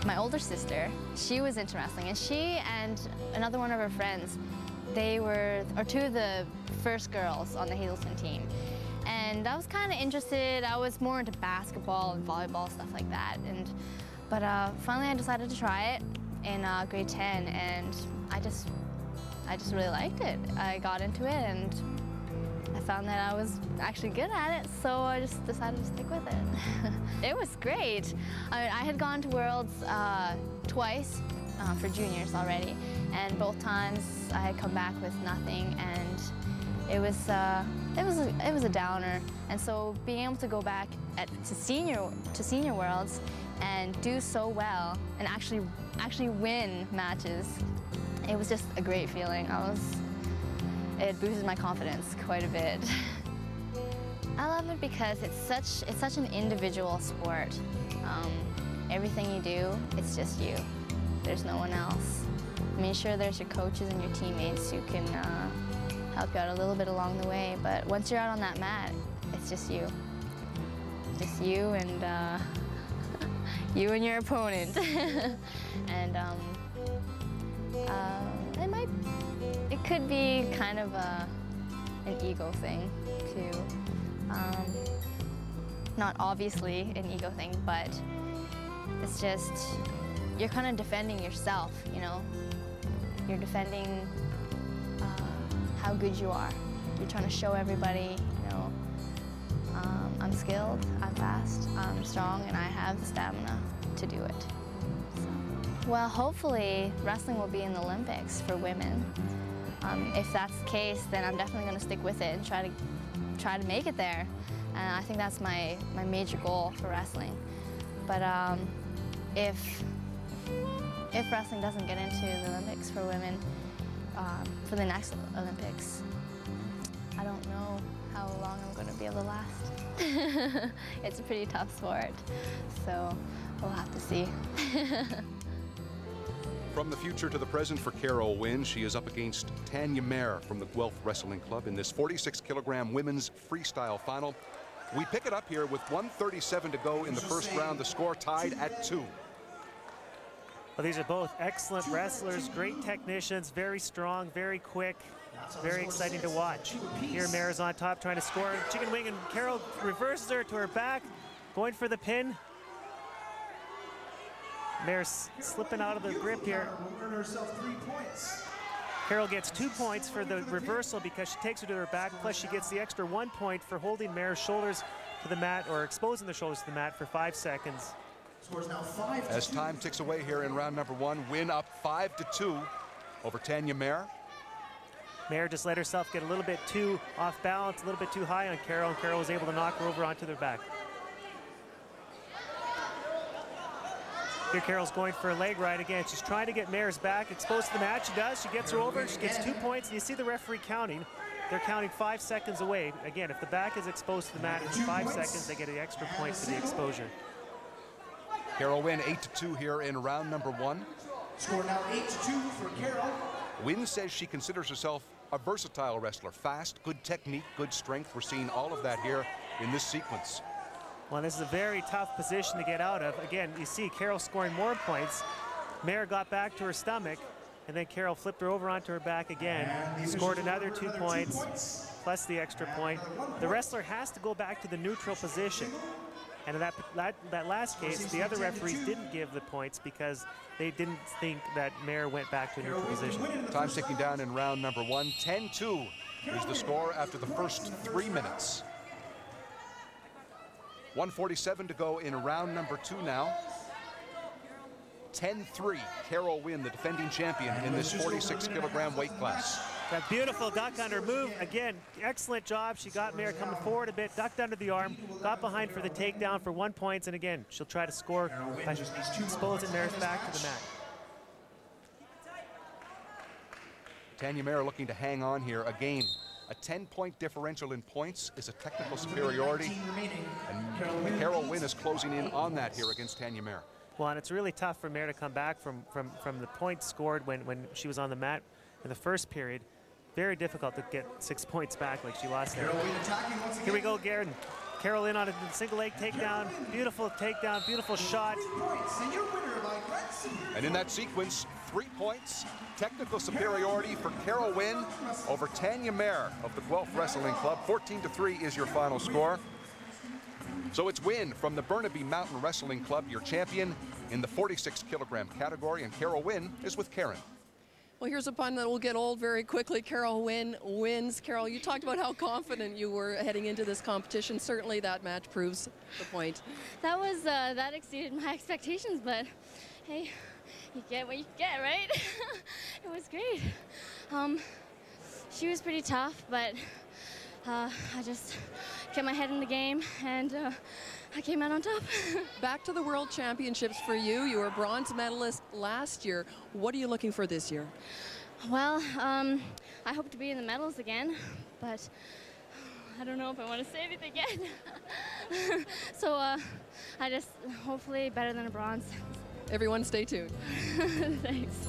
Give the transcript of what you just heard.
My older sister, she was into wrestling, and she and another one of her friends, they were two of the first girls on the Hazelton team. And I was kind of interested. I was more into basketball and volleyball, stuff like that. But finally I decided to try it in grade 10, and I just really liked it. I got into it, and I found that I was actually good at it, so I just decided to stick with it. It was great. I mean, I had gone to Worlds twice for juniors already, and both times I had come back with nothing, and it was a downer. And so being able to go back to senior Worlds and do so well and actually win matches, it was just a great feeling. It boosted my confidence quite a bit. I love it because it's such an individual sport. Everything you do, it's just you. There's no one else. I mean, sure, there's your coaches and your teammates who can help you out a little bit along the way, but once you're out on that mat, it's just you. Just you and you and your opponent. And it could be kind of an ego thing too. Not obviously an ego thing, but it's just, you're kind of defending yourself, you know? You're defending how good you are. You're trying to show everybody, you know, I'm skilled, I'm fast, I'm strong, and I have the stamina to do it. So, well, hopefully wrestling will be in the Olympics for women. If that's the case, then I'm definitely going to stick with it and try to make it there. And I think that's my major goal for wrestling. But if wrestling doesn't get into the Olympics for women, for the next Olympics, I don't know how long I'm going to be able to last. It's a pretty tough sport, so we'll have to see. From the future to the present for Carol Huynh, she is up against Tania Mair from the Guelph Wrestling Club in this 46-kilogram women's freestyle final. We pick it up here with 1:37 to go in the first round. The score tied at 2. Well, these are both excellent wrestlers, great technicians, very strong, very quick, very exciting to watch. Here Mair's on top trying to score. Chicken wing, and Carol reverses her to her back, going for the pin. Mair's slipping out of the grip here. Carol gets 2 points for the reversal because she takes her to her back, plus she gets the extra 1 point for holding Mair's shoulders to the mat, or exposing the shoulders to the mat for 5 seconds. As time ticks away here in round number 1, Huynh up 5-2 over Tania Mair. Mair just let herself get a little bit too off balance, a little bit too high on Carol, and Carol was able to knock her over onto their back. Here Carol's going for a leg ride again. She's trying to get Mair's back exposed to the mat. She does. She gets her over. She gets 2 points. And you see the referee counting. They're counting 5 seconds away. Again, if the back is exposed to the mat in 5 seconds, they get an extra point for the exposure. Carol Huynh 8-2 here in round number 1. Score now 8-2 for Carol. Huynh says she considers herself a versatile wrestler. Fast, good technique, good strength. We're seeing all of that here in this sequence. Well, this is a very tough position to get out of. Again, you see Carol scoring more points. Mair got back to her stomach, and then Carol flipped her over onto her back again, scored another 2 points, plus the extra point. The wrestler has to go back to the neutral position. And in that last case, the other referees didn't give the points because they didn't think that Mair went back to a neutral position. Time ticking down in round number 1. 10-2 is the score after the first 3 minutes. 1:47 to go in round number 2 now. 10-3, Carol Huynh, the defending champion in this 46-kilogram weight class. That beautiful duck under move. Again, excellent job. She got Mair coming forward a bit, ducked under the arm, got behind for the takedown for 1 point, and again, she'll try to score by exposing Mair's back to the mat. Tania Mair looking to hang on here again. A 10-point differential in points is a technical superiority, and Carol Huynh is closing in on that here against Tania Mair. Well, and it's really tough for Mair to come back from the points scored when she was on the mat in the first period. Very difficult to get 6 points back like she lost there. Here we go, Garen. Carol in on a single leg takedown. Beautiful takedown, beautiful shot. And in that sequence, 3 points, technical superiority for Carol Huynh over Tania Mair of the Guelph Wrestling Club. 14-3 is your final score. So it's Huynh from the Burnaby Mountain Wrestling Club, your champion in the 46-kilogram category, and Carol Huynh is with Karen. Well, here's a pun that will get old very quickly. Carol Huynh wins. Carol, you talked about how confident you were heading into this competition. Certainly that match proves the point. That exceeded my expectations, but hey, you get what you get, right? It was great. She was pretty tough, but I just kept my head in the game, and I came out on top. Back to the World Championships for you. You were a bronze medalist last year. What are you looking for this year? Well, I hope to be in the medals again, but I don't know if I want to say anything yet. So I just hopefully better than a bronze. Everyone stay tuned. Thanks.